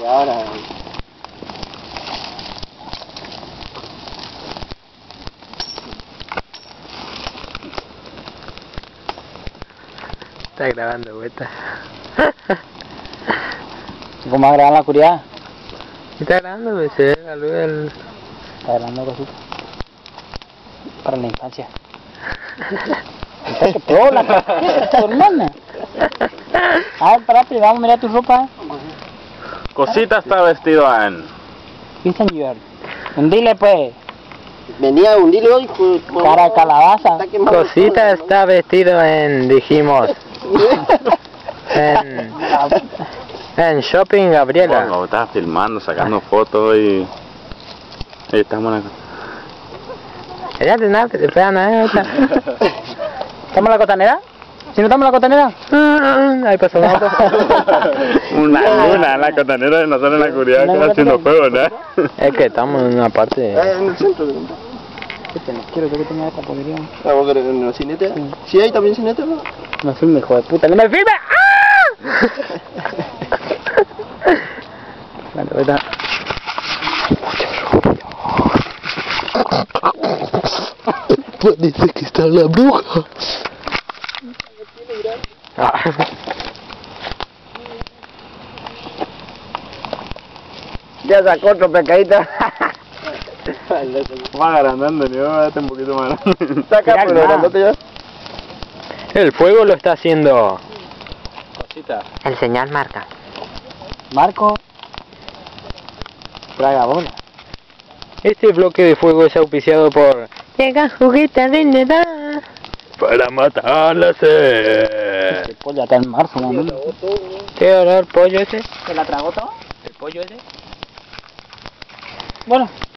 ahora. Está grabando, vuelta. ¿Cómo va a grabar la oscuridad? Está grabando, pues se ve la luz del... Está grabando cositas. Para la infancia. ¿Qué trola? ¿Qué es tu hermana? A ver, para, vamos a mirar tu ropa. Cosita está vestido en... ¿Qué señor? Hundile pues. Venía a hundirle hoy, Cara de calabaza. Cosita está vestido en, dijimos, en Shopping Gabriela. Pongo, estaba filmando, sacando fotos y estamos en la... Ya te nada, te pegan ahorita. ¿Estamos en la costanera? Si no estamos en la costanera. Ahí pasó una moto. Una luna en la costanera de nosotros en la oscuridad que está haciendo fuego, ¿no? Es que estamos en una parte... en el centro. Quiero que tenga esta podría. Vamos a ver en el cinete. Sí. Sí, hay también cinete, ¿no? No filme, hijo de puta. ¡No me filme! Vale, ahorita. Dice que está la bruja. Ya sacó otro pescadito. Más agrandando, ni date un poquito más. Saca, pero grandote ya. El fuego lo está haciendo... Cosita. El señal marca. Marco. Traga bola. Este bloque de fuego es auspiciado por... Llega juguetes de Nedad para matar la sed. El pollo está en marzo, mamá. ¿Qué olor pollo ese? ¿Se la tragó todo? ¿El pollo ese? Bueno.